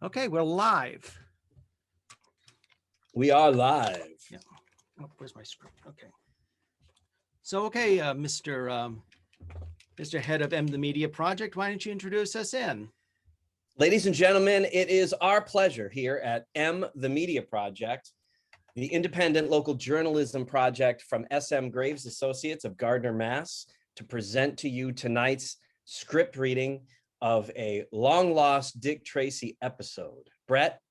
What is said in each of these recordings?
Okay, we're live. We are live. Yeah. Oh, where's my script? Okay. So, okay, Mr. Head of the Media Project, why don't you introduce us in? Ladies and gentlemen, it is our pleasure here at the Media Project, the independent local journalism project from SM Graves Associates of Gardner, Mass, to present to you tonight's script reading of a long-lost Dick Tracy episode. Brett,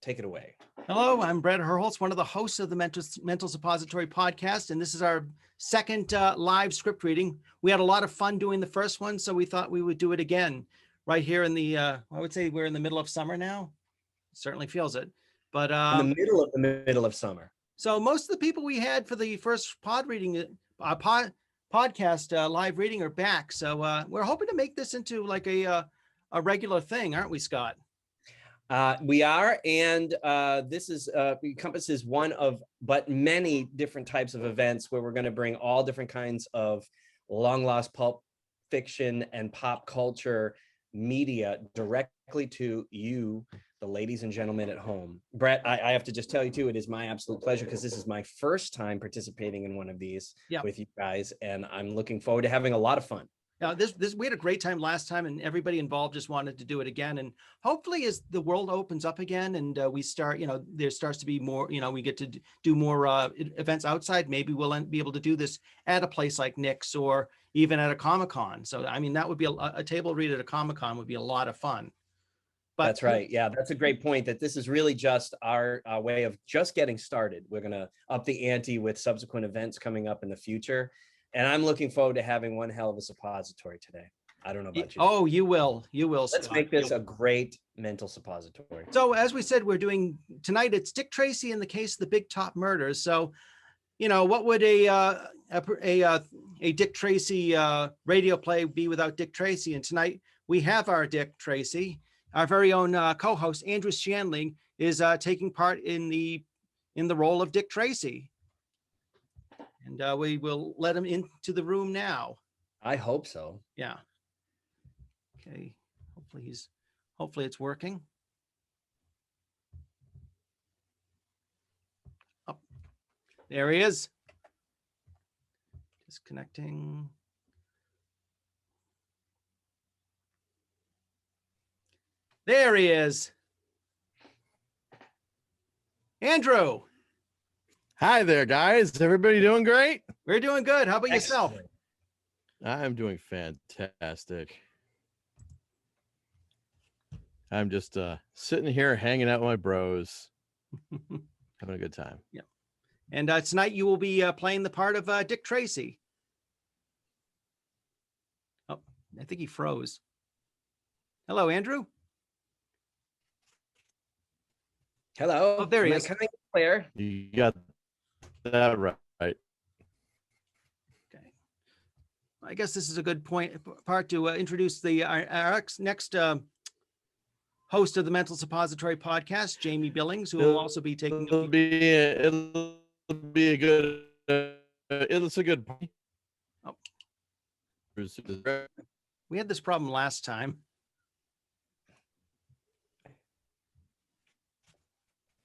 take it away. Hello, I'm Brett Herholtz, one of the hosts of the Mental Suppository podcast, and this is our second live script reading. We had a lot of fun doing the first one, so we thought we would do it again right here in the, I would say we're in the middle of summer now. It certainly feels it. But in the middle of summer. So most of the people we had for the first podcast live reading are back. So we're hoping to make this into like a regular thing, aren't we, Scott? We are, and this is encompasses one of but many different types of events where we're going to bring all different kinds of long lost pulp fiction and pop culture media directly to you, the ladies and gentlemen at home. Brett, I have to just tell you too, it is my absolute pleasure because this is my first time participating in one of these with you guys, and I'm looking forward to having a lot of fun. We had a great time last time, and everybody involved just wanted to do it again. And hopefully, as the world opens up again and we start, there starts to be more, we get to do more events outside. Maybe we'll be able to do this at a place like Nick's or even at a Comic-Con. So, I mean, that would be a table read at a Comic-Con would be a lot of fun. But that's right. Yeah, that's a great point, that this is really just our way of just getting started. We're going to up the ante with subsequent events coming up in the future. And I'm looking forward to having one hell of a suppository today. I don't know about you. Oh, you will. You will. Let's make this a great mental suppository. So as we said, we're doing tonight, it's Dick Tracy in the case of the Big Top murders. So, what would a Dick Tracy radio play be without Dick Tracy? And tonight we have our Dick Tracy. Our very own co-host, Andrew Shanling, is taking part in the role of Dick Tracy. And we will let him into the room now. I hope so. Yeah. Okay. Hopefully it's working. Oh, there he is. Disconnecting. There he is. Andrew. Hi there, guys. Everybody doing great? We're doing good. How about yourself? I'm doing fantastic. I'm just sitting here hanging out with my bros, having a good time. Yeah. And tonight you will be playing the part of Dick Tracy. Oh, I think he froze. Hello, Andrew. Hello. Oh, there he is. Coming clear. You got that right. Okay. I guess this is a good part to introduce our next host of the Mental Suppository podcast, Jamie Billings, who will also be taking. It'll be a good. It's a good. Oh. We had this problem last time.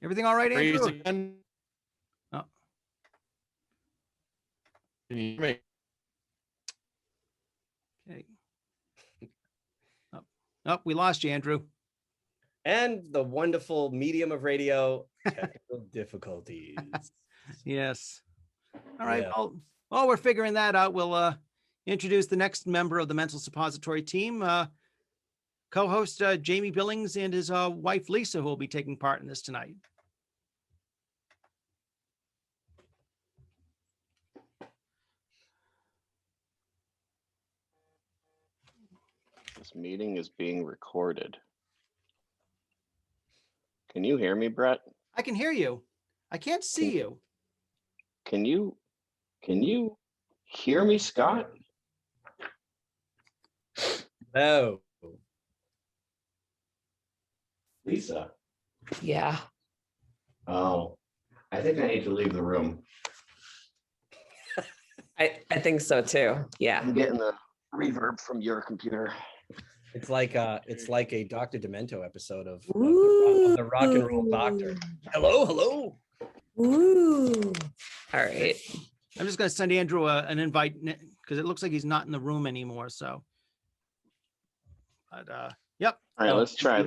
Everything all right, Andrew? Again. Oh. Can you hear me? Okay. Oh, we lost you, Andrew. And the wonderful medium of radio, technical difficulties. Yes. All right. Yeah. While we're figuring that out, we'll introduce the next member of the Mental Suppository team, co-host Jamie Billings and his wife, Lisa, who will be taking part in this tonight. This meeting is being recorded. Can you hear me, Brett? I can hear you. I can't see you. Can you hear me, Scott? No. Lisa. Yeah. Oh, I think I need to leave the room. I think so too. Yeah. I'm getting the reverb from your computer. It's like a Dr. Demento episode of Ooh. the rock and roll doctor. Hello, hello. Ooh. All right. I'm just going to send Andrew an invite because it looks like he's not in the room anymore. So, but yep. All right, let's try.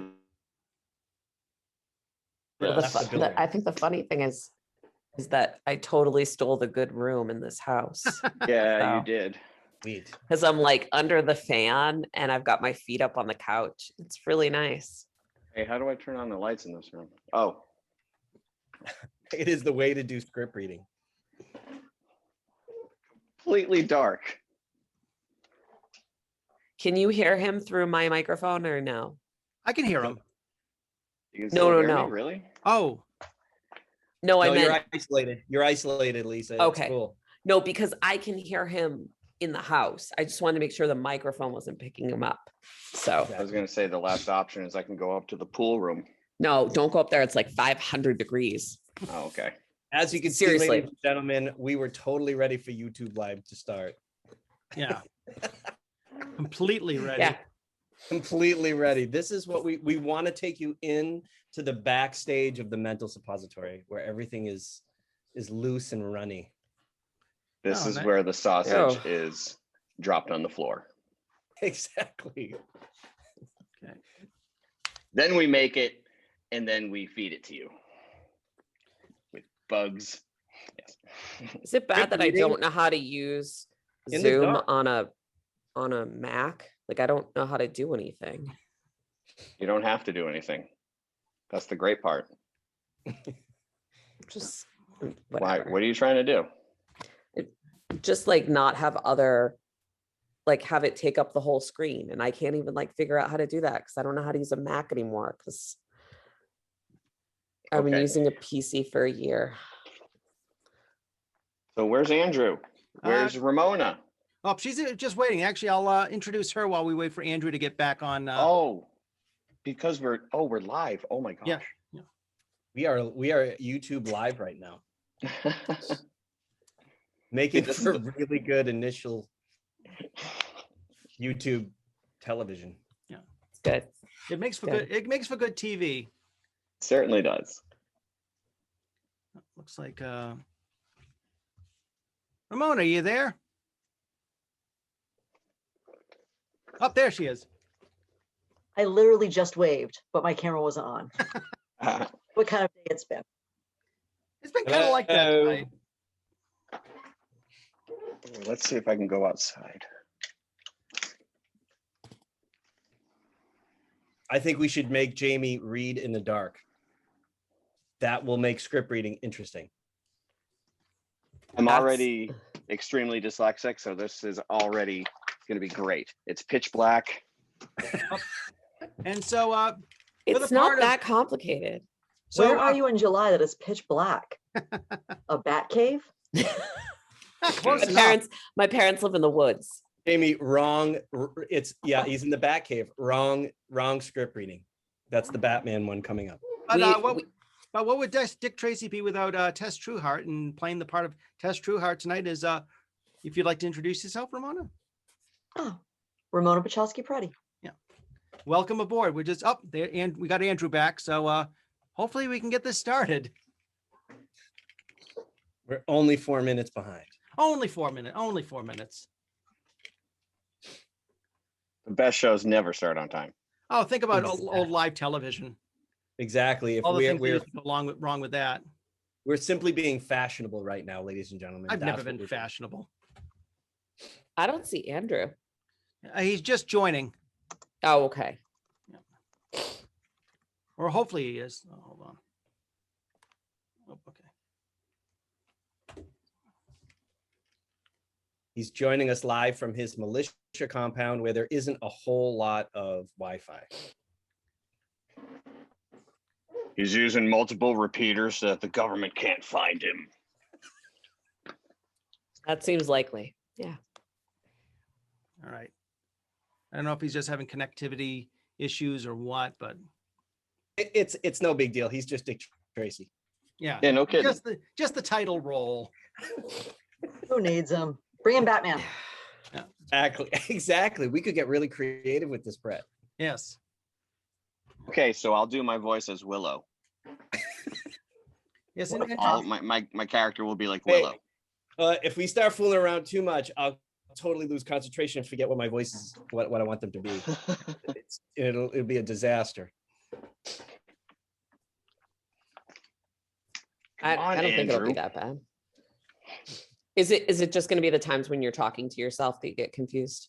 Well, That's the building. I think the funny thing is that I totally stole the good room in this house. Yeah, So- you did. Sweet. Because I'm like under the fan and I've got my feet up on the couch. It's really nice. Hey, how do I turn on the lights in this room? Oh, It is the way to do script reading. completely dark. Can you hear him through my microphone or no? I can hear him. You can No, still no, hear me? no. Really? Oh, No, I No, you're meant isolated. You're isolated, Lisa. It's Okay. cool. no, because I can hear him in the house. I just wanted to make sure the microphone wasn't picking him up. So I was gonna say the last option is I can go up to the pool room. no, don't go up there. It's like 500 degrees. Oh, okay. As you can see, Seriously. ladies and gentlemen, we were totally ready for YouTube Live to start. yeah. Completely ready. Yeah. Completely ready. This is what we want to take you in to the backstage of the mental suppository where everything is loose and runny. This Oh, is nice. where the sausage Oh. is dropped on the floor. Exactly. Okay. Then we make it, and then we feed it to you with bugs. Yes. Is it bad that I reading don't know how to use in the Zoom dark. on a Mac? Like I don't know how to do anything. You don't have to do anything. That's the great part. Just Why? whatever. What are you trying to do? Just like not have other like have it take up the whole screen, and I can't even like figure out how to do that because I don't know how to use a Mac anymore because I've been Okay. using a PC for a year. So where's Andrew? Where's Ramona? Oh, she's just waiting. Actually, I'll introduce her while we wait for Andrew to get back on. Oh, because we're live. Oh my gosh. Yeah. We are YouTube Live right now, making This is for the- really good initial YouTube television. It's good. It makes for Good. good. It makes for good TV. Certainly does. Looks like Ramona, are you there? Up there she is. I literally just waved, but my camera wasn't on. What kind of day it's been? It's been kind of like that Hello. tonight. Let's see if I can go outside. I think we should make Jamie read in the dark. That will make script reading interesting. I'm That's- already extremely dyslexic, so this is already going to be great. It's pitch black. And so It's the not part of- that complicated. Where so are you in July that is pitch black? A bat cave? close enough. My parents live in the woods. Jamie, wrong. It's he's in the Batcave. Wrong script reading. That's the Batman one coming up. But, We- what would Dick Tracy be without Tess Trueheart? And playing the part of Tess Trueheart tonight is if you'd like to introduce yourself, Ramona. Oh, Ramona Pachowski-Preddy. Welcome aboard. We're just up there, and we got Andrew back. So hopefully we can get this started. We're only 4 minutes behind. Only 4 minutes. Only 4 minutes. The best shows never start on time. Oh, think about old live television. Exactly. If All the things that we're used to go wrong with that. we're simply being fashionable right now, ladies and gentlemen. I've That's never what been we're doing. fashionable. I don't see Andrew. He's just joining, Oh, okay. or hopefully he is. Oh, hold on. Oh, okay. He's joining us live from his militia compound where there isn't a whole lot of Wi-Fi. He's using multiple repeaters so that the government can't find him. That seems likely. Yeah. All right. I don't know if he's just having connectivity issues or what, but It's no big deal. He's just Dick Tracy. yeah. Yeah, no kidding. Just the title role. Who needs him? Bring in Batman. Exactly. We could get really creative with this, Brett. Yes. Okay, so I'll do my voice as Willow. Yes. What And All my character will be like Hey. Willow. If we start fooling around too much, I'll totally lose concentration and forget what my voice is, what I want them to be. It'll be a disaster. I on, don't think it'll be Andrew. that bad. Is it just going to be the times when you're talking to yourself that you get confused?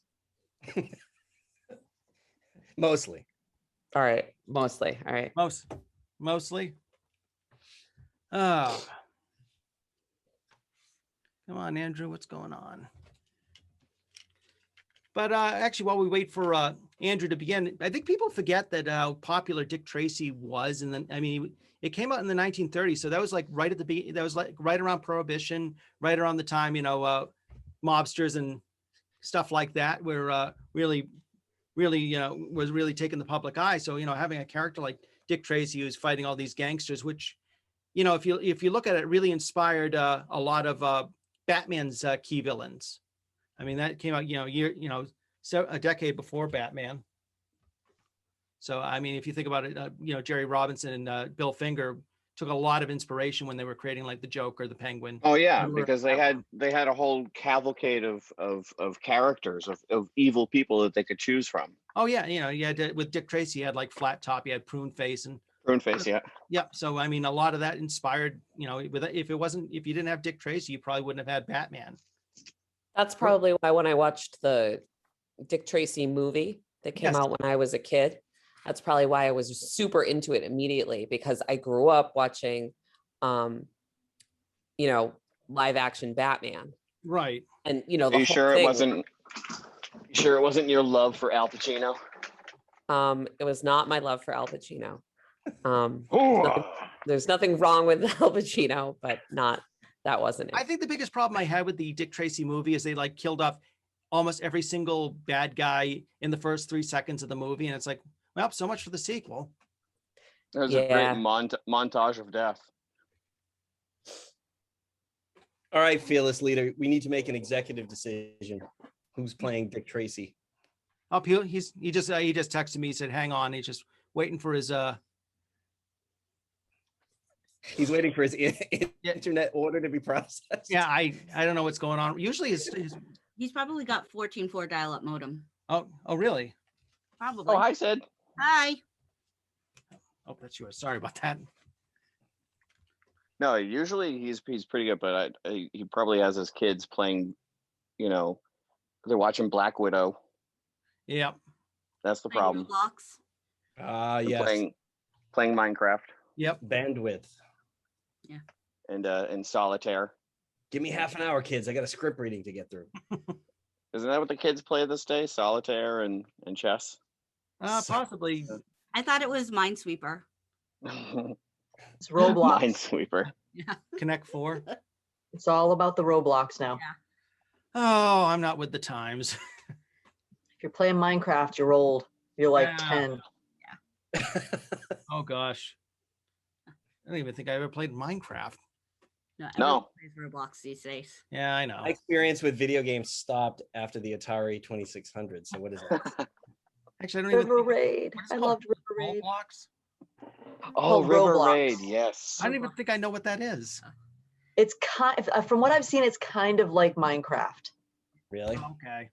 Mostly. All right, mostly. All right. Mostly. Oh. Come on, Andrew, what's going on? But actually, while we wait for Andrew to begin, I think people forget that how popular Dick Tracy was. And then, I mean, it came out in the 1930s. So that was like right at the beginning, that was like right around Prohibition, right around the time, mobsters and stuff like that were really, was really taking the public eye. So, having a character like Dick Tracy who's fighting all these gangsters, which, if you look at it, really inspired a lot of Batman's key villains. I mean, that came out, so a decade before Batman. So, I mean, if you think about it, Jerry Robinson and Bill Finger took a lot of inspiration when they were creating like the Joker, the Penguin. Oh yeah, They were- because they had a whole cavalcade of characters of evil people that they could choose from. Oh yeah, you had with Dick Tracy, you had like Flat Top, you had Prune Face, and Prune Face, yeah. yeah. So I mean, a lot of that inspired, if you didn't have Dick Tracy, you probably wouldn't have had Batman. That's probably why when I watched the Dick Tracy movie that came Yes. out when I was a kid, that's probably why I was super into it immediately, because I grew up watching, live action Batman. Right. And, the Are you whole sure thing, you sure it wasn't your love for Al Pacino? it was not my love for Al Pacino. Ooh. There's nothing wrong with Al Pacino, but that wasn't it. I think the biggest problem I had with the Dick Tracy movie is they like killed off almost every single bad guy in the first 3 seconds of the movie. And it's like, well, so much for the sequel. There's a great Yeah. montage of death. All right, fearless leader, we need to make an executive decision. Who's playing Dick Tracy? Oh, he just texted me, he said, hang on. He's just waiting for his, He's waiting for his internet order to be processed. yeah, I don't know what's going on. Usually He's probably got 14.4 dial-up modem. oh, really? Probably. Oh, hi, Sid. Hi. Oh, that's yours. Sorry about that. No, usually he's pretty good, but he probably has his kids playing, they're watching Black Widow. Yeah. That's the Playing problem. Roblox. They're Yes. playing Minecraft Yep. Bandwidth. and Solitaire. Give me half an hour, kids. I got a script reading to get through. Isn't that what the kids play this day? Solitaire and chess. Possibly. I thought it was Minesweeper. It's Roblox. Minesweeper. Connect 4. It's all about the Roblox now. Oh, I'm not with the times. If you're playing Minecraft, you're old. You're like Yeah. 10. Oh gosh. I don't even think I ever played Minecraft. No. No. everyone plays Roblox these days. Yeah, I know. My experience with video games stopped after the Atari 2600. So what is that? Actually, I don't even River think, Raid. what is I it called? loved River Raid. Roblox? Oh, called River Roblox. Raid, yes. I don't even think I know what that is. It's from what I've seen, it's kind of like Minecraft. Really? Okay.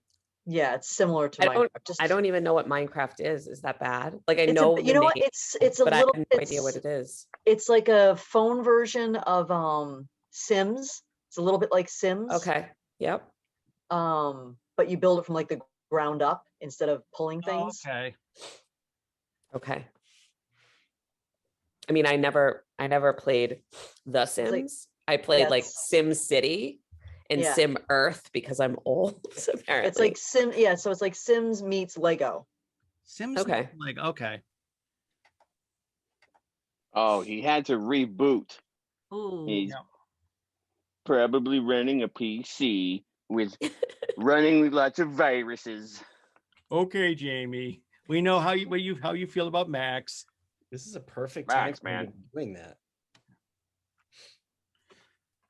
Yeah, it's similar to I don't- Minecraft. I don't even know what Minecraft is. Is that bad? Like, I It's know, you the know what? name, It's a but I little. have no idea what it is. It's like a phone version of Sims. It's a little bit like Sims. Okay. Yep. But you build it from like the ground up instead of pulling Oh, things. okay. Okay. I mean, I never played The Sims. I played like Yes. Sim City and Yeah. Sim Earth because I'm old, apparently. It's like so it's like Sims meets Lego. Sims. Okay. Like, okay. Oh, he had to reboot. Ooh. He's Yeah. probably running a PC with running with lots of viruses. Okay, Jamie. We know how you feel about Max. This is a perfect Max, time man. to be doing that.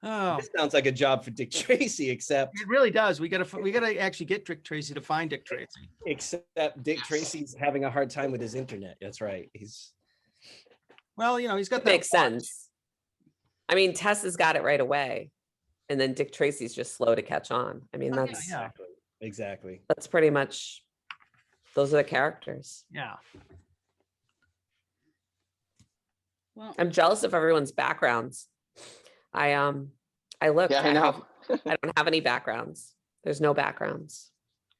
Oh, This sounds like a job for Dick Tracy, except it really does. We gotta actually get Dick Tracy to find Dick Tracy. Dick Tracy's having a hard time with his internet. That's right. Well, he's got That that makes sense. I mean, Tess has got it right away. And then Dick Tracy's just slow to catch on. I mean, Oh, that's yeah. Exactly. that's pretty much, those are the characters. Yeah. Well, I'm jealous of everyone's backgrounds. I looked. Yeah, I know. I don't have any backgrounds. There's no backgrounds.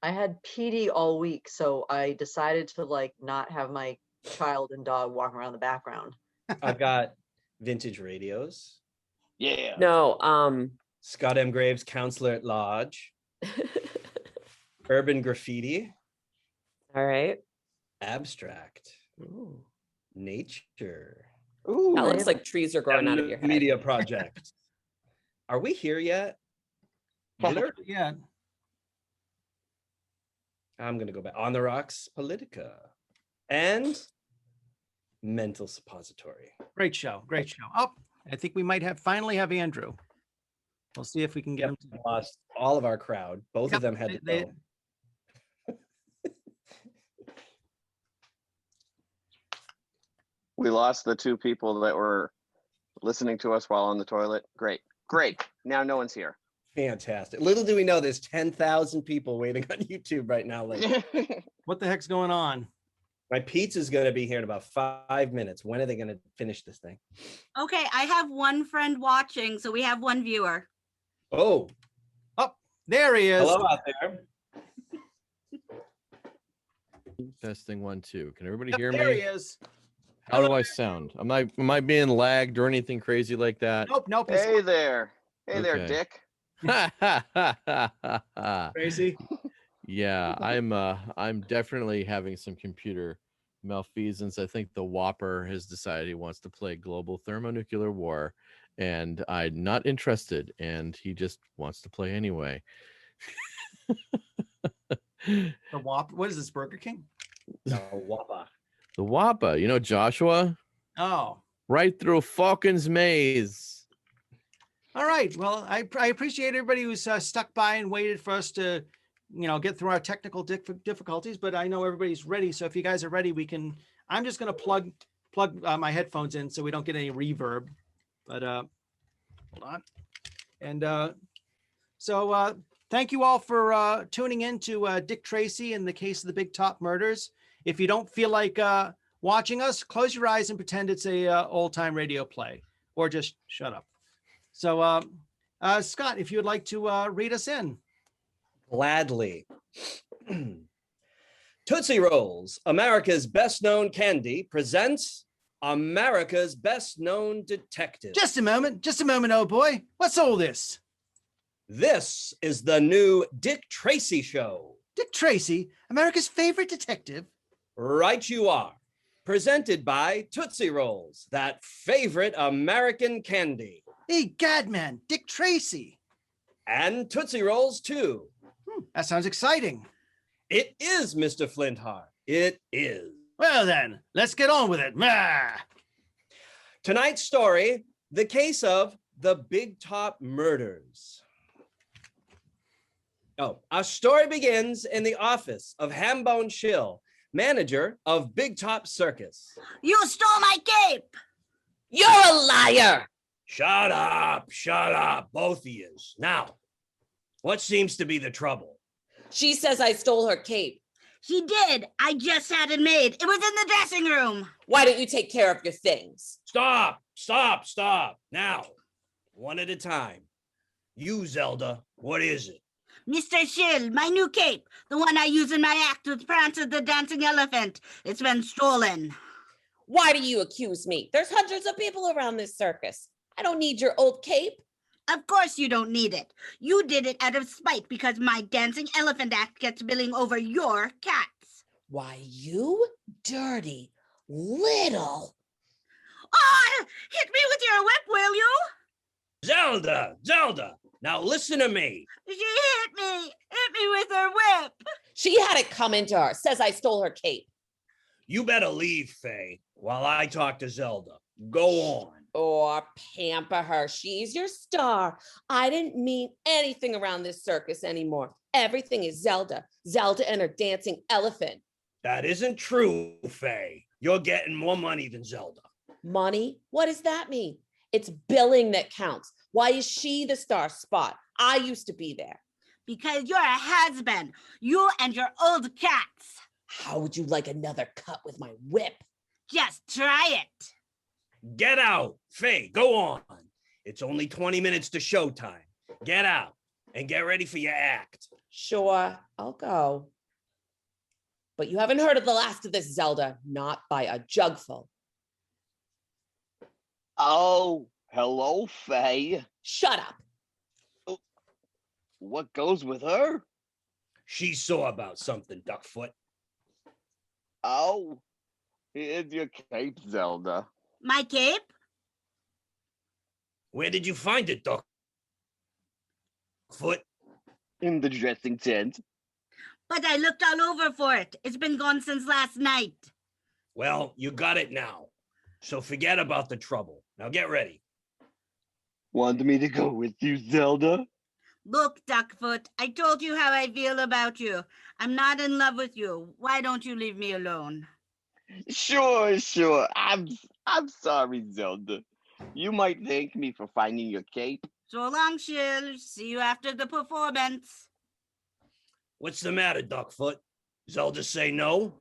I had PD all week, so I decided to like not have my child and dog walking around the background. I've got vintage radios. Yeah. No, Scott M. Graves, counselor at Lodge. Urban graffiti. all right. Abstract. Ooh. Nature. Ooh. That looks like trees are growing out of your head. Media project. Are we here yet? Blur. Yeah. I'm gonna go back. On the Rocks, Politica, and Mental Suppository. Great show. Great show. Oh, I think we might finally have Andrew. We'll see if we can get him. We lost all of our crowd. Both of them had to they- go. We lost the two people that were listening to us while on the toilet. Great. Now no one's here. Fantastic. Little do we know there's 10,000 people waiting on YouTube right now. Like, What the heck's going on? my pizza's gonna be here in about 5 minutes. When are they gonna finish this thing? okay, I have one friend watching, so we have one viewer. Oh, There he is. hello out there. Testing 1, 2. Can everybody Yep, hear there he me? is. How do I sound? Am I being lagged or anything crazy like that? Nope. He's Hey there, Okay. Dick. crazy. Yeah, I'm definitely having some computer malfeasance. I think the Whopper has decided he wants to play global thermonuclear war, and I'm not interested, and he just wants to play anyway. The Whopper. What is this, Burger King? No, Wappa. The Whopper, Joshua, Oh, right through Falcon's Maze. all right. Well, I appreciate everybody who's stuck by and waited for us to, get through our technical difficulties. But I know everybody's ready. So if you guys are ready, we can. I'm just going to plug my headphones in so we don't get any reverb. But hold on. And so thank you all for tuning in to Dick Tracy in the case of the Big Top Murders. If you don't feel like watching us, close your eyes and pretend it's a old time radio play, or just shut up. So, Scott, if you would like to read us in. Gladly. Tootsie Rolls, America's best known candy, presents America's best known detective. Just a moment, oh boy. What's all this? This is the new Dick Tracy show. Dick Tracy, America's favorite detective. Right you are. Presented by Tootsie Rolls, that favorite American candy. Hey, Gadman, Dick Tracy. And Tootsie Rolls too. That sounds exciting. It is, Mr. Flintheart. It is. Well then, let's get on with it. Mah! Tonight's story, the case of the Big Top Murders. Oh, our story begins in the office of Hambone Schill, manager of Big Top Circus. You stole my cape. You're a liar. Shut up, both of yous. Now, what seems to be the trouble? She says I stole her cape. She did. I just had it made. It was in the dressing room. Why don't you take care of your things? Stop. Now, one at a time. You, Zelda, what is it? Mr. Schill, my new cape, the one I use in my act with Prancer the Dancing Elephant. It's been stolen. Why do you accuse me? There's hundreds of people around this circus. I don't need your old cape. Of course you don't need it. You did it out of spite because my Dancing Elephant act gets billing over your cats. Why, you dirty little. Oh, hit me with your whip, will you? Zelda, now listen to me. She hit me with her whip. She had it come into her. Says I stole her cape. You better leave, Faye, while I talk to Zelda. Go on. or pamper her. She's your star. I didn't mean anything around this circus anymore. Everything is Zelda. Zelda and her dancing elephant. That isn't true, Faye. You're getting more money than Zelda. Money? What does that mean? It's billing that counts. Why is she the star spot? I used to be there. Because you're a has-been. You and your old cats. How would you like another cut with my whip? Just try it. Get out. Faye, go on. It's only 20 minutes to showtime. Get out and get ready for your act. Sure, I'll go. But you haven't heard of the last of this, Zelda. Not by a jugful. Oh, hello, Faye. Shut up. What goes with her? She saw about something, Duckfoot. Oh, here's your cape, Zelda. My cape? Where did you find it, Duckfoot? In the dressing tent. But I looked all over for it. It's been gone since last night. Well, you got it now. So forget about the trouble. Now get ready. Want me to go with you, Zelda? Look, Duckfoot, I told you how I feel about you. I'm not in love with you. Why don't you leave me alone? Sure. I'm sorry, Zelda. You might thank me for finding your cape. So long, Shill. See you after the performance. What's the matter, Duckfoot? Zelda say no?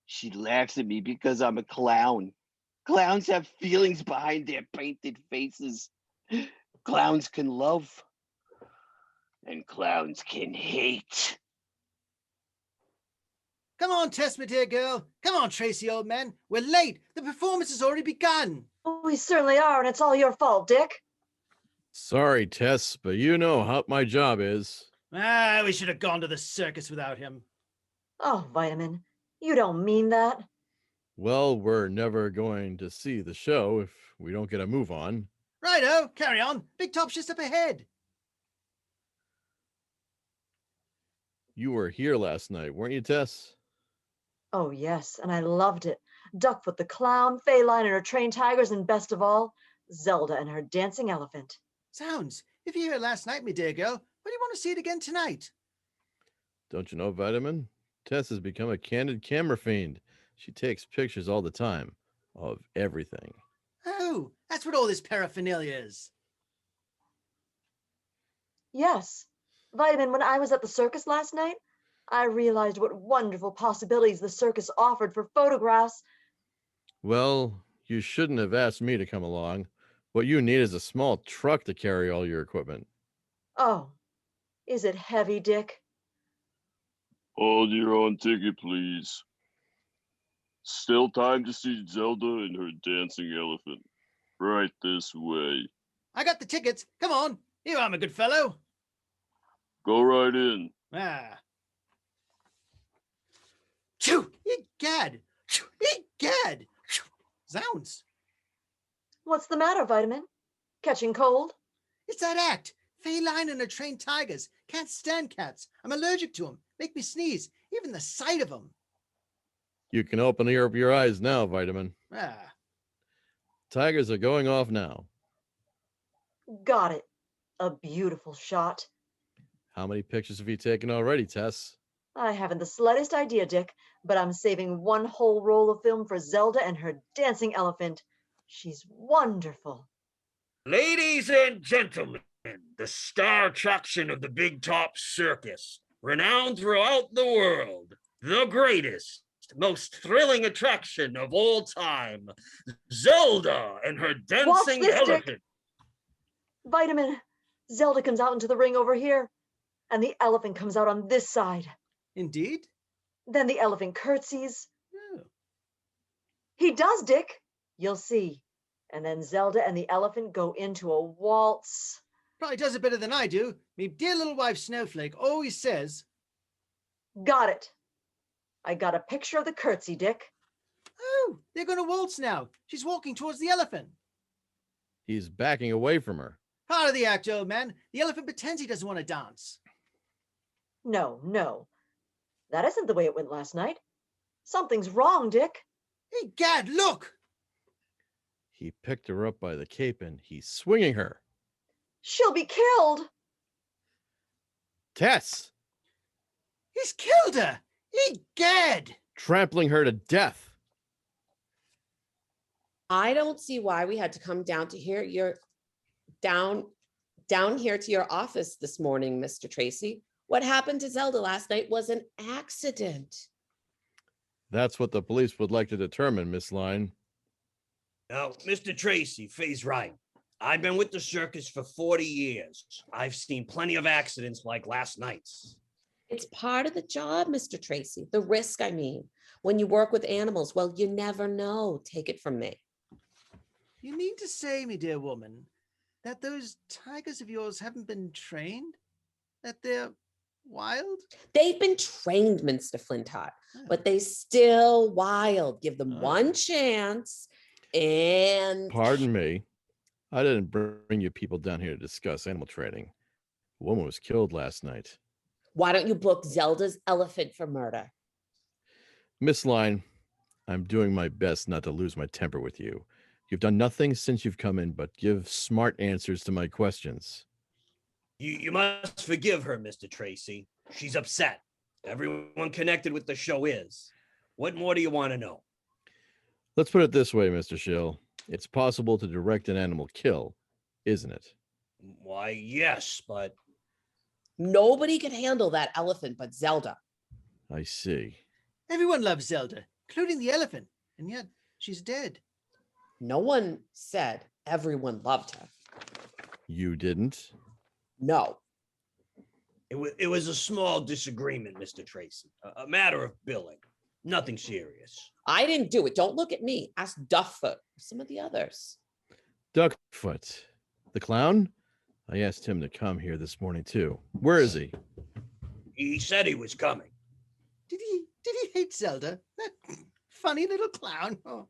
She laughs at me because I'm a clown. Clowns have feelings behind their painted faces. Clowns can love, and clowns can hate. Come on, Tess, my dear girl. Come on, Tracy, old man. We're late. The performance has already begun. We certainly are, and it's all your fault, Dick. Sorry, Tess, but you know how my job is. We should have gone to the circus without him. Oh, Vitamin, you don't mean that. Well, we're never going to see the show if we don't get a move on. Righto, carry on. Big Top's just up ahead. You were here last night, weren't you, Tess? Oh, yes, and I loved it. Duckfoot the clown, Feline and her trained tigers, and best of all, Zelda and her dancing elephant. Sounds. If you were here last night, my dear girl, why do you want to see it again tonight? Don't you know, Vitamin? Tess has become a candid camera fiend. She takes pictures all the time of everything. Oh, that's what all this paraphernalia is. Yes, Vitamin, when I was at the circus last night, I realized what wonderful possibilities the circus offered for photographs. Well, you shouldn't have asked me to come along. What you need is a small truck to carry all your equipment. Oh, is it heavy, Dick? Hold your own ticket, please. Still time to see Zelda and her dancing elephant. Right this way. I got the tickets. Come on. You are my good fellow. Go right in. Phew, egad. Phew, egad. Phew, zounds. What's the matter, Vitamin? Catching cold? It's that act. Feline and her trained tigers. Can't stand cats. I'm allergic to them. Make me sneeze. Even the sight of them. You can open your eyes now, Vitamin. Ah. Tigers are going off now. Got it. A beautiful shot. How many pictures have you taken already, Tess? I haven't the slightest idea, Dick, but I'm saving one whole roll of film for Zelda and her dancing elephant. She's wonderful. Ladies and gentlemen, the star attraction of the Big Top Circus, renowned throughout the world, the greatest, most thrilling attraction of all time, Zelda and her dancing this, Dick. elephant. Vitamin, Zelda comes out into the ring over here, and the elephant comes out on this side. Indeed? Then the elephant curtsies. Oh. He does, Dick. You'll see. And then Zelda and the elephant go into a waltz. Probably does it better than I do. Me dear little wife Snowflake always says. Got it. I got a picture of the curtsy, Dick. Oh, they're going to waltz now. She's walking towards the elephant. He's backing away from her. Part of the act, old man. The elephant pretends he doesn't want to dance. No. That isn't the way it went last night. Something's wrong, Dick. Hey, Gad, look! He picked her up by the cape and he's swinging her. She'll be killed. Tess, He's killed her. Egad! trampling her to death. I don't see why we had to come down to here. You're down here to your office this morning, Mr. Tracy. What happened to Zelda last night was an accident. That's what the police would like to determine, Miss Line. Now, Mr. Tracy, Faye's right. I've been with the circus for 40 years. I've seen plenty of accidents like last night's. It's part of the job, Mr. Tracy. The risk, I mean. When you work with animals, well, you never know. Take it from me. You mean to say, me dear woman, that those tigers of yours haven't been trained? That they're wild? They've been trained, Mr. Flintheart, but they still wild. Give them Oh. one chance and... Pardon me. I didn't bring you people down here to discuss animal training. A woman was killed last night. Why don't you book Zelda's elephant for murder? Miss Line, I'm doing my best not to lose my temper with you. You've done nothing since you've come in but give smart answers to my questions. You must forgive her, Mr. Tracy. She's upset. Everyone connected with the show is. What more do you want to know? Let's put it this way, Mr. Schill. It's possible to direct an animal kill, isn't it? Why, yes, but Nobody could handle that elephant but Zelda. I see. Everyone loves Zelda, including the elephant, and yet she's dead. No one said everyone loved her. You didn't? No. it was a small disagreement, Mr. Tracy. A matter of billing. Nothing serious. I didn't do it. Don't look at me. Ask Dufffoot or some of the others. Duckfoot. The clown? I asked him to come here this morning, too. Where is he? He said he was coming. Did he hate Zelda? That funny little clown. Oh.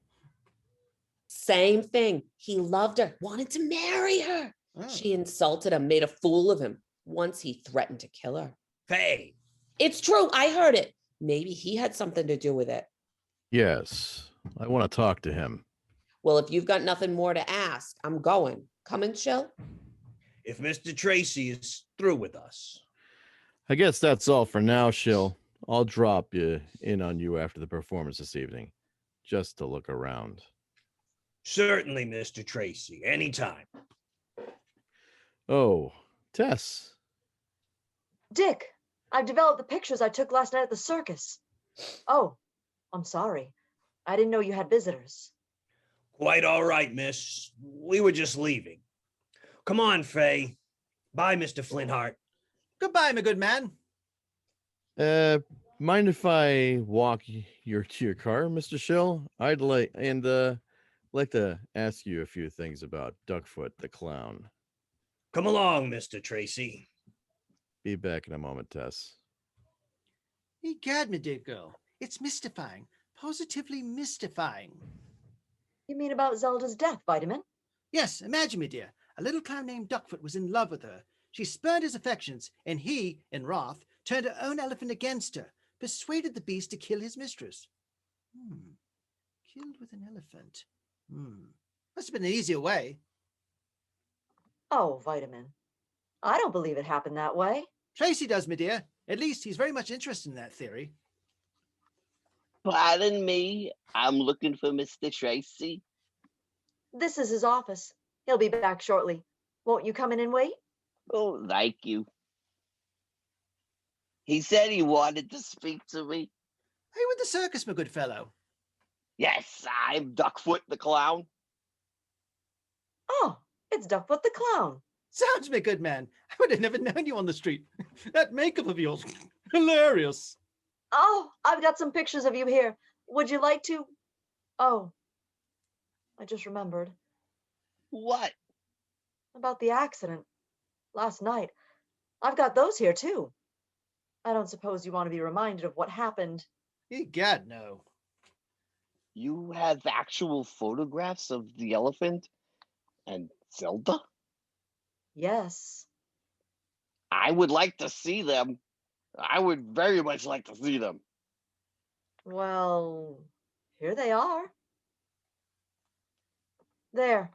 Same thing. He loved her, wanted to marry her. Oh. She insulted him, made a fool of him. Once he threatened to kill her. Faye. It's true. I heard it. Maybe he had something to do with it. Yes. I want to talk to him. Well, if you've got nothing more to ask, I'm going. Come and chill. If Mr. Tracy is through with us. I guess that's all for now, Shill. I'll drop in on you after the performance this evening, just to look around. Certainly, Mr. Tracy. Anytime. Oh, Tess. Dick, I've developed the pictures I took last night at the circus. Oh, I'm sorry. I didn't know you had visitors. Quite all right, miss. We were just leaving. Come on, Faye. Bye, Mr. Flintheart. Goodbye, my good man. Mind if I walk to your car, Mr. Shill? I'd like to ask you a few things about Duckfoot the clown. Come along, Mr. Tracy. Be back in a moment, Tess. Egad, my dear girl. It's mystifying. Positively mystifying. You mean about Zelda's death, Vitamin? Yes, imagine, my dear. A little clown named Duckfoot was in love with her. She spurned his affections, and he, in wrath, turned her own elephant against her, persuaded the beast to kill his mistress. Killed with an elephant. Must have been an easier way. Oh, Vitamin. I don't believe it happened that way. Tracy does, my dear. At least he's very much interested in that theory. Pardon me. I'm looking for Mr. Tracy. This is his office. He'll be back shortly. Won't you come in and wait? Oh, thank you. He said he wanted to speak to me. Are you with the circus, my good fellow? Yes, I'm Duckfoot the clown. Oh, it's Duckfoot the clown. Sounds, my good man. I would have never known you on the street. That makeup of yours. Hilarious. Oh, I've got some pictures of you here. Would you like to? Oh, I just remembered What? about the accident last night. I've got those here too. I don't suppose you want to be reminded of what happened. Egad, no. You have actual photographs of the elephant and Zelda? Yes. I would like to see them. I would very much like to see them. Well, here they are. There.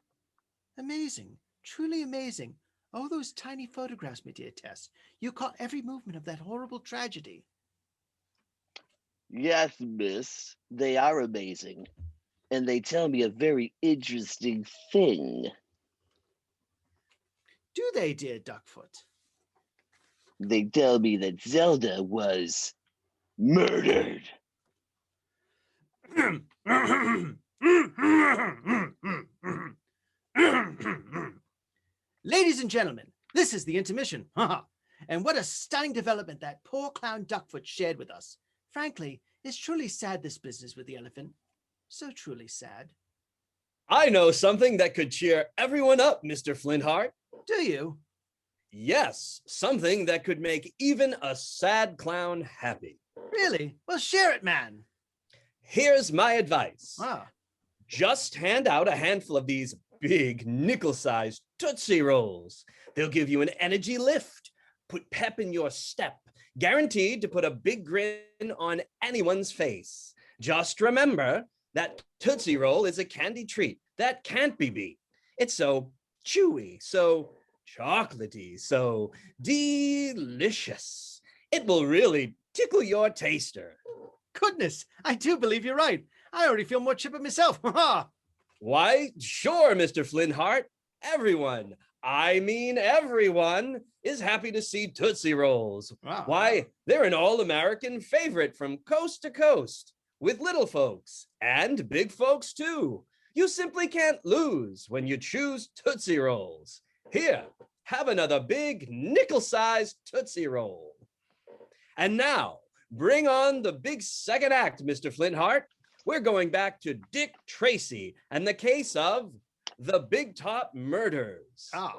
Amazing, truly amazing. Oh, those tiny photographs, my dear Tess. You caught every movement of that horrible tragedy. Yes, miss, they are amazing. And they tell me a very interesting thing. Do they, dear Duckfoot? They tell me that Zelda was murdered. Ladies and gentlemen, this is the intermission. And what a stunning development that poor clown Duckfoot shared with us. Frankly, it's truly sad, this business with the elephant. So truly sad. I know something that could cheer everyone up, Mr. Flintheart. Do you? Yes, something that could make even a sad clown happy. Really? Well, share it, man. Here's my advice. Ah, Just hand out a handful of these big nickel-sized Tootsie Rolls. They'll give you an energy lift, put pep in your step, guaranteed to put a big grin on anyone's face. Just remember that Tootsie Roll is a candy treat that can't be beat. It's so chewy, so chocolatey, so delicious. It will really tickle your taster. goodness, I do believe you're right. I already feel more chipper myself. Why, sure, Mr. Flintheart. Everyone, I mean everyone, is happy to see Tootsie Rolls. Wow. Why, they're an all-American favorite from coast to coast, with little folks and big folks too. You simply can't lose when you choose Tootsie Rolls. Here, have another big nickel-sized Tootsie Roll. And now, bring on the big second act, Mr. Flintheart. We're going back to Dick Tracy and the case of the Big Top Murders. Ah,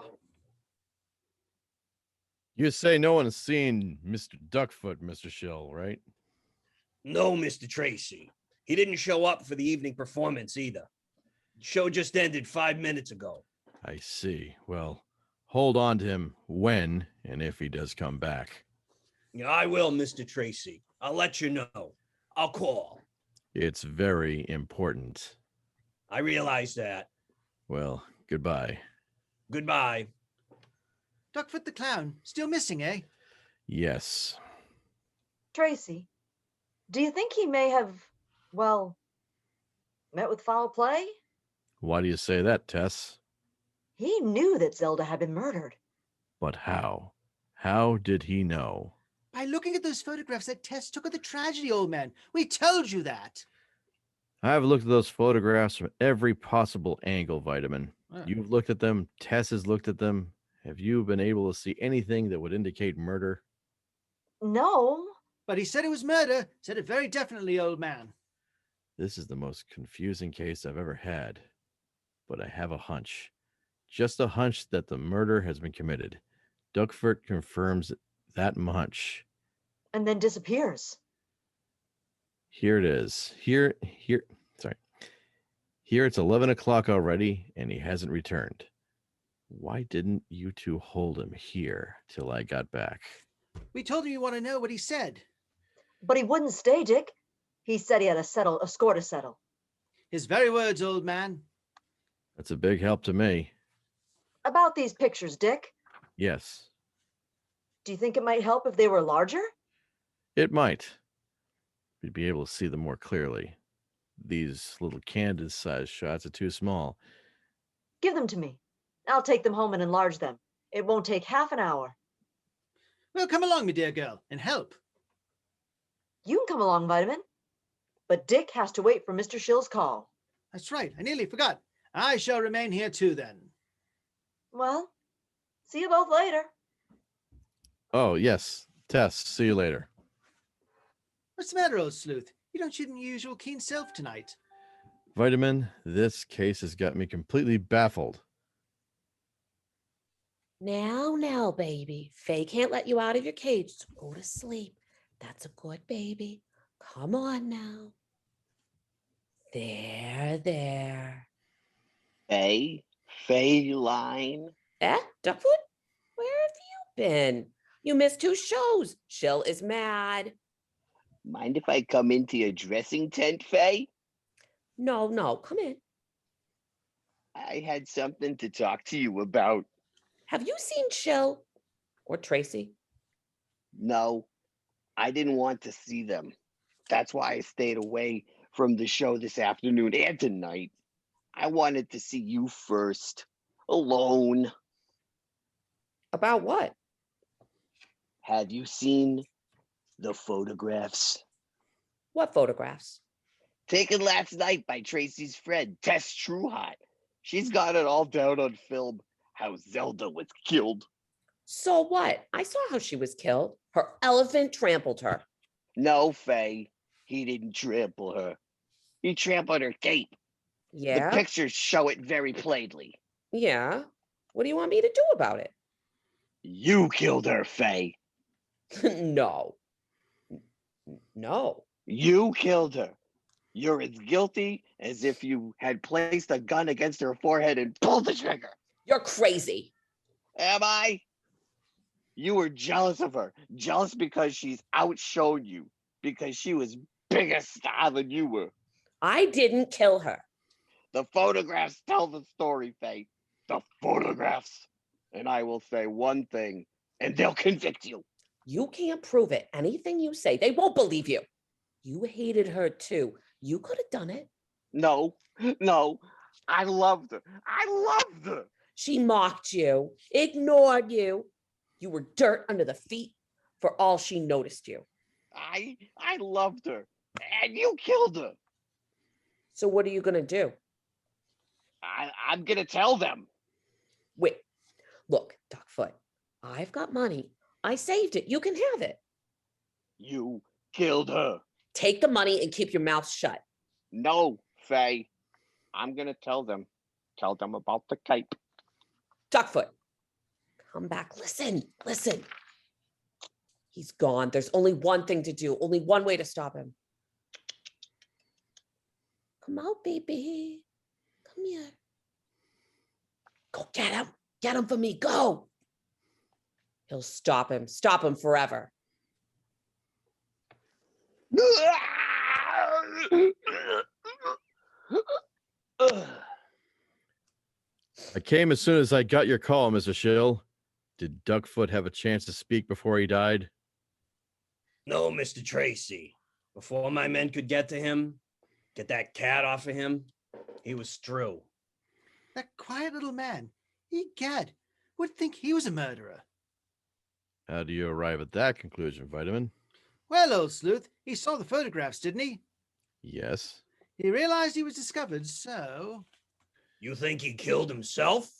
You say no one has seen Mr. Duckfoot, Mr. Shill, right? No, Mr. Tracy. He didn't show up for the evening performance either. The show just ended 5 minutes ago. I see. Well, hold on to him when and if he does come back. I will, Mr. Tracy. I'll let you know. I'll call. It's very important. I realize that. Well, goodbye. Goodbye. Duckfoot the clown, still missing, eh? Yes. Tracy, do you think he may have, well, met with foul play? Why do you say that, Tess? He knew that Zelda had been murdered. But how? How did he know? By looking at those photographs that Tess took of the tragedy, old man. We told you that. I've looked at those photographs from every possible angle, Vitamin. Ah. You've looked at them. Tess has looked at them. Have you been able to see anything that would indicate murder? No. But he said it was murder. Said it very definitely, old man. This is the most confusing case I've ever had. But I have a hunch. Just a hunch that the murder has been committed. Duckfoot confirms that hunch. And then disappears. Here it is. Here it's 11 o'clock already, and he hasn't returned. Why didn't you two hold him here till I got back? We told him you want to know what he said. But he wouldn't stay, Dick. He said he had a score to settle. His very words, old man. That's a big help to me. About these pictures, Dick. Yes, Do you think it might help if they were larger? it might. We'd be able to see them more clearly. These little candid-sized shots are too small. Give them to me. I'll take them home and enlarge them. It won't take half an hour. Well, come along, my dear girl, and help. You can come along, Vitamin. But Dick has to wait for Mr. Shill's call. That's right. I nearly forgot. I shall remain here too, then. Well, see you both later. Oh, yes. Tess, see you later. What's the matter, old sleuth? You don't shoot in your usual keen self tonight. Vitamin, this case has got me completely baffled. Now, baby. Faye can't let you out of your cage, so go to sleep. That's a good baby. Come on now. There. Feline. Duckfoot? Where have you been? You missed 2 shows. Shill is mad. Mind if I come into your dressing tent, Faye? No, come in. I had something to talk to you about. Have you seen Chill or Tracy? No, I didn't want to see them. That's why I stayed away from the show this afternoon and tonight. I wanted to see you first, alone. About what? Have you seen the photographs? What photographs? Taken last night by Tracy's friend, Tess Trueheart. She's got it all down on film how Zelda was killed. So what? I saw how she was killed. Her elephant trampled her. No, Faye, he didn't trample her. He trampled her cape. Yeah? The pictures show it very plainly. Yeah. What do you want me to do about it? You killed her, Faye. No. No. You killed her. You're as guilty as if you had placed a gun against her forehead and pulled the trigger. You're crazy. Am I? You were jealous of her. Jealous because she's outshone you. Because she was bigger star than you were. I didn't kill her. The photographs tell the story, Faye. The photographs. And I will say one thing, and they'll convict you. You can't prove it. Anything you say, they won't believe you. You hated her too. You could have done it. No, no. I loved her. I loved her. She mocked you, ignored you. You were dirt under the feet for all she noticed you. I loved her. And you killed her. So what are you going to do? I'm going to tell them. Wait, look, Duckfoot, I've got money. I saved it. You can have it. You killed her. Take the money and keep your mouth shut. No, Faye. I'm going to tell them. Tell them about the cape. Duckfoot, come back. Listen. He's gone. There's only one thing to do. Only one way to stop him. Come out, baby. Come here. Go get him. Get him for me. Go. He'll stop him. Stop him forever. I came as soon as I got your call, Mr. Schill. Did Duckfoot have a chance to speak before he died? No, Mr. Tracy. Before my men could get to him, get that cat off of him, he was through. That quiet little man. Egad, would think he was a murderer. How do you arrive at that conclusion, Vitamin? Well, old sleuth, he saw the photographs, didn't he? Yes. He realized he was discovered, so... You think he killed himself?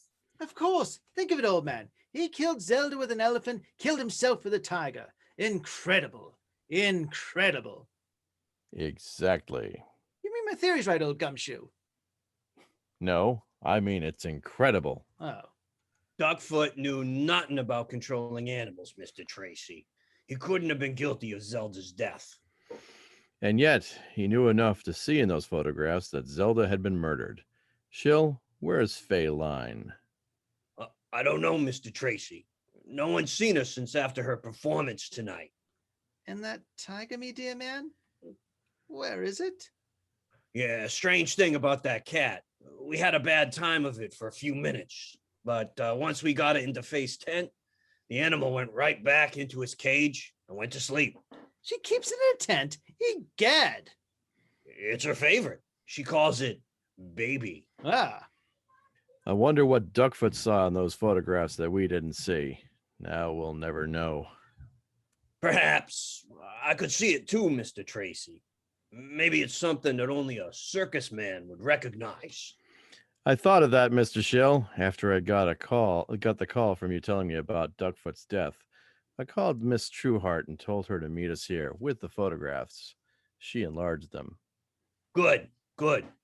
Of course. Think of it, old man. He killed Zelda with an elephant, killed himself with a tiger. Incredible. Incredible. Exactly. You mean my theory's right, old gumshoe? No, I mean it's incredible. Oh. Duckfoot knew nothing about controlling animals, Mr. Tracy. He couldn't have been guilty of Zelda's death. And yet, he knew enough to see in those photographs that Zelda had been murdered. Schill, where's Fay Line? I don't know, Mr. Tracy. No one's seen her since after her performance tonight. And that tiger, me dear man? Where is it? Yeah, strange thing about that cat. We had a bad time of it for a few minutes, but once we got it into Faye's tent, the animal went right back into his cage and went to sleep. She keeps it in a tent. Egad. It's her favorite. She calls it Baby. Ah. I wonder what Duckfoot saw in those photographs that we didn't see. Now we'll never know. Perhaps. I could see it too, Mr. Tracy. Maybe it's something that only a circus man would recognize. I thought of that, Mr. Schill, after I got the call from you telling me about Duckfoot's death. I called Miss Trueheart and told her to meet us here with the photographs. She enlarged them. Good.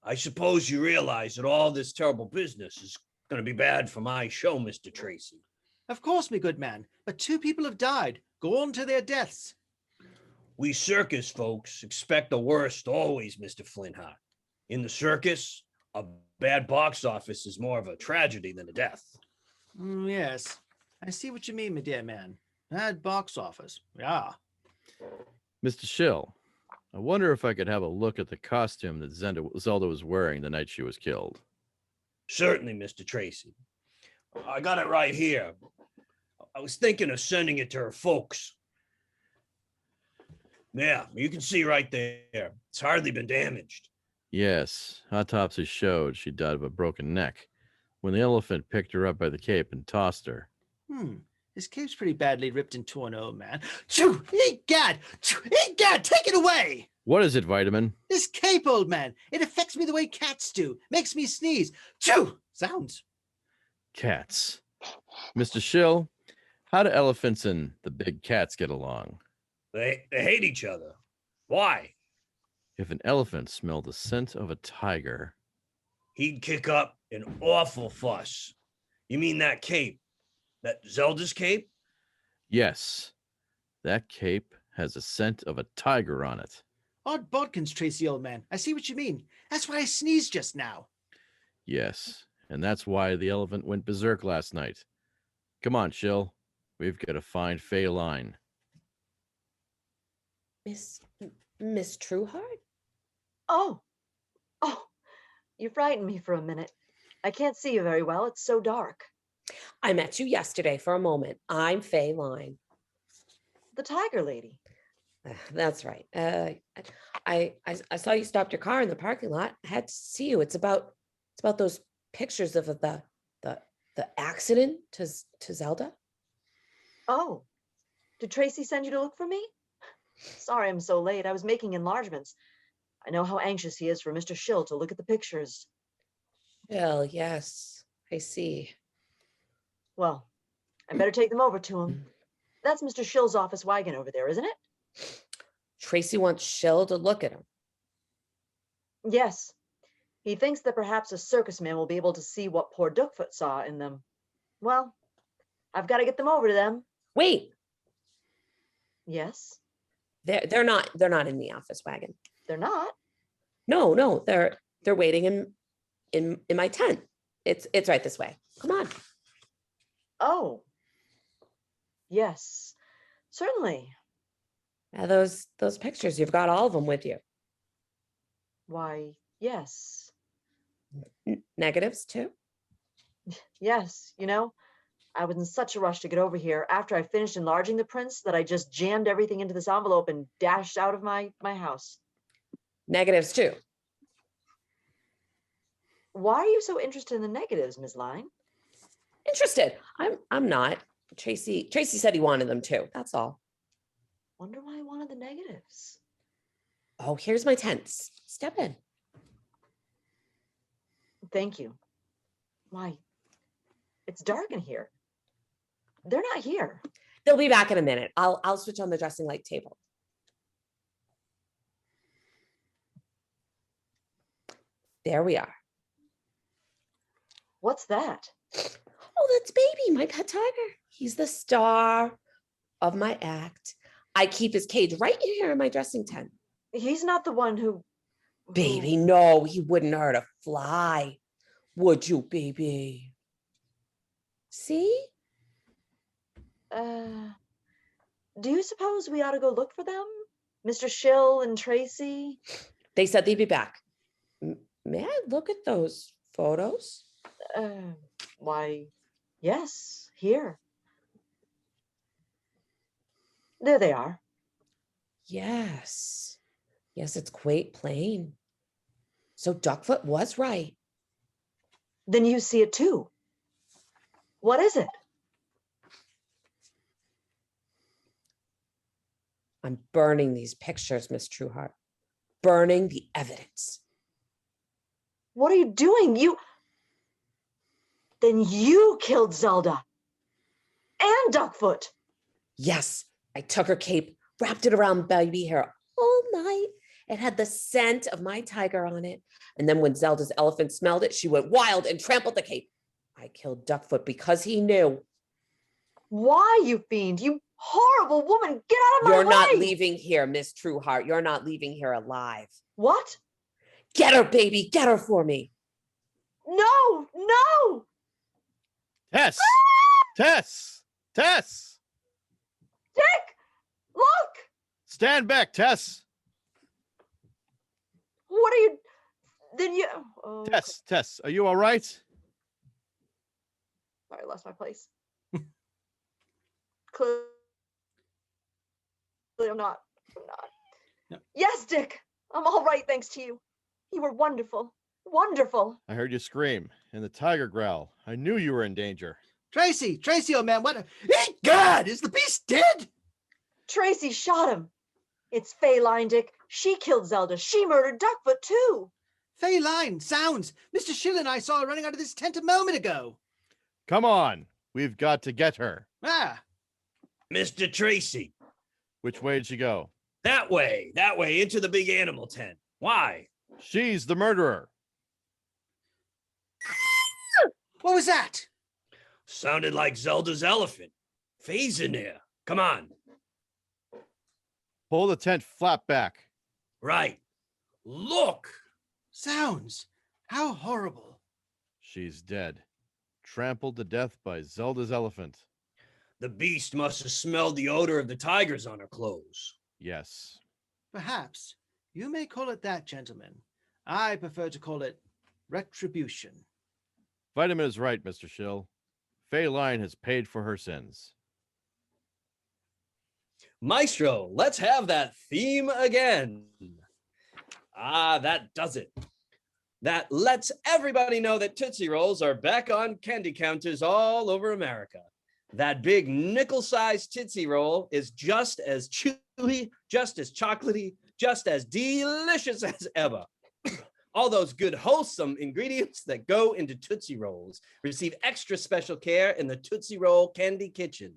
I suppose you realize that all this terrible business is going to be bad for my show, Mr. Tracy. Of course, me good man. But 2 people have died. Go on to their deaths. We circus folks expect the worst always, Mr. Flintheart. In the circus, a bad box office is more of a tragedy than a death. Yes. I see what you mean, my dear man. Bad box office. Yeah. Mr. Schill, I wonder if I could have a look at the costume that Zelda was wearing the night she was killed. Certainly, Mr. Tracy. I got it right here. I was thinking of sending it to her folks. Yeah, you can see right there. It's hardly been damaged. Yes, autopsy showed she died of a broken neck when the elephant picked her up by the cape and tossed her. His cape's pretty badly ripped and torn, old man. Choo! Egad! Choo! Egad! Take it away! What is it, Vitamin? This cape, old man. It affects me the way cats do. Makes me sneeze. Choo! Sounds. Cats. Mr. Schill, how do elephants and the big cats get along? They hate each other. Why? If an elephant smelled the scent of a tiger, He'd kick up an awful fuss. You mean that cape? That Zelda's cape? yes, that cape has a scent of a tiger on it. Odd bodkins, Tracy, old man. I see what you mean. That's why I sneezed just now. Yes, and that's why the elephant went berserk last night. Come on, Schill. We've got to find Feline. Miss Trueheart? Oh, you frightened me for a minute. I can't see you very well. It's so dark. I met you yesterday for a moment. I'm Feline. The tiger lady. That's right. I saw you stopped your car in the parking lot. I had to see you. It's about those pictures of the accident to Zelda. Oh, did Tracy send you to look for me? Sorry I'm so late. I was making enlargements. I know how anxious he is for Mr. Schill to look at the pictures. Well, yes, I see. Well, I better take them over to him. That's Mr. Schill's office wagon over there, isn't it? Tracy wants Schill to look at him. Yes. He thinks that perhaps a circus man will be able to see what poor Duckfoot saw in them. Well, I've got to get them over to them. Wait, Yes, they're not in the office wagon. they're not. No, they're waiting in my tent. It's right this way. Come on. Oh, yes, certainly. Those pictures, you've got all of them with you. Why, yes. Negatives too? Yes, I was in such a rush to get over here after I finished enlarging the prints that I just jammed everything into this envelope and dashed out of my house. Negatives too. Why are you so interested in the negatives, Ms. Line? Interested. I'm not. Tracy said he wanted them too. That's all. Wonder why I wanted the negatives. Oh, here's my tents. Step in. Thank you. Why, it's dark in here. They're not here. They'll be back in a minute. I'll switch on the dressing light table. There we are. What's that? Oh, that's Baby, my pet tiger. He's the star of my act. I keep his cage right in here in my dressing tent. He's not the one who... Baby, no, he wouldn't hurt a fly. Would you, Baby? See? Do you suppose we ought to go look for them? Mr. Schill and Tracy? They said they'd be back. May I look at those photos? Why, yes, here. There they are. Yes. Yes, it's quite plain. So Duckfoot was right. Then you see it too. What is it? I'm burning these pictures, Miss Trueheart. Burning the evidence. What are you doing? Then you killed Zelda and Duckfoot. Yes, I took her cape, wrapped it around Baby hair all night. It had the scent of my tiger on it. And then when Zelda's elephant smelled it, she went wild and trampled the cape. I killed Duckfoot because he knew. Why, you fiend? You horrible woman. Get out of my way. You're not leaving here, Miss Trueheart. You're not leaving here alive. What? Get her, Baby. Get her for me. No. Tess! Tess! Tess! Dick, look. Stand back, Tess! What are you? Then you... Oh, Tess, are you all right? Sorry, I lost my place. Clearly, I'm not. Yep. Yes, Dick. I'm all right, thanks to you. You were wonderful. Wonderful. I heard you scream and the tiger growl. I knew you were in danger. Tracy, old man, what? God, is the beast dead? Tracy shot him. It's Feline, Dick. She killed Zelda. She murdered Duckfoot, too. Feline, sounds. Mr. Schill and I saw her running out of this tent a moment ago. Come on. We've got to get her. Ah, Mr. Tracy, Which way did she go? that way, into the big animal tent. Why? She's the murderer. what was that? Sounded like Zelda's elephant. Faye's in there. Come on. Pull the tent flap back. Right. Look. Sounds. How horrible. She's dead. Trampled to death by Zelda's elephant. The beast must have smelled the odor of the tigers on her clothes. Yes. Perhaps. You may call it that, gentlemen. I prefer to call it retribution. Vitamin is right, Mr. Schill. Feline has paid for her sins. Maestro, let's have that theme again. Ah, that does it. That lets everybody know that Tootsie Rolls are back on candy counters all over America. That big nickel-sized Tootsie Roll is just as chewy, just as chocolatey, just as delicious as ever. All those good, wholesome ingredients that go into Tootsie Rolls receive extra special care in the Tootsie Roll Candy Kitchen.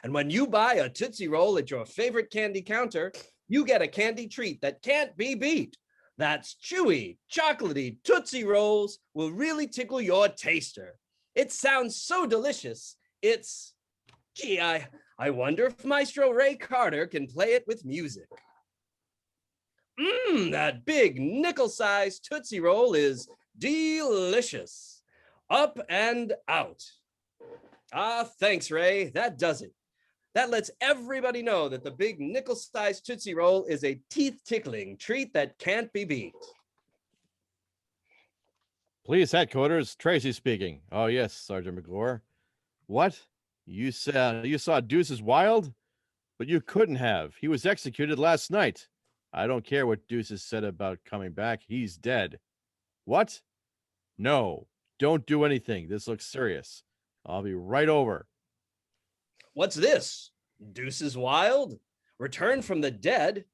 And when you buy a Tootsie Roll at your favorite candy counter, you get a candy treat that can't be beat. That's chewy, chocolatey Tootsie Rolls will really tickle your taster. It sounds so delicious. It's, gee, I wonder if Maestro Ray Carter can play it with music. That big nickel-sized Tootsie Roll is delicious. Up and out. Ah, thanks, Ray. That does it. That lets everybody know that the big nickel-sized Tootsie Roll is a teeth-tickling treat that can't be beat. Police headquarters, Tracy speaking. Oh, yes, Sergeant McGlure. What? You saw Deuce's Wild? But you couldn't have. He was executed last night. I don't care what Deuces said about coming back. He's dead. What? No, don't do anything. This looks serious. I'll be right over. What's this? Deuce's Wild? Returned from the dead?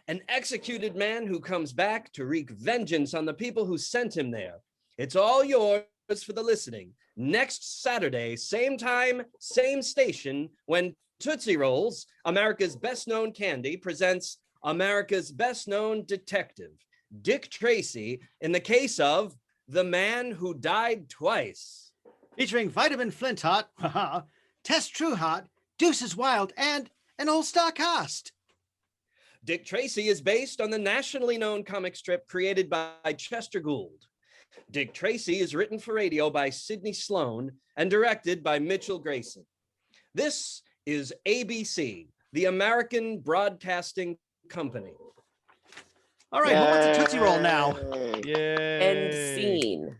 An executed man who comes back to wreak vengeance on the people who sent him there. It's all yours for the listening. Next Saturday, same time, same station, when Tootsie Rolls, America's best-known candy, presents America's best-known detective, Dick Tracy, in the case of The Man Who Died Twice. Featuring Vitamin Flintheart, Tess Trueheart, Deuces Wild, and an all-star cast. Dick Tracy is based on the nationally known comic strip created by Chester Gould. Dick Tracy is written for radio by Sidney Sloan and directed by Mitchell Grayson. This is ABC, the American Broadcasting Company. All right, who wants a Tootsie Roll now? Yay. End scene.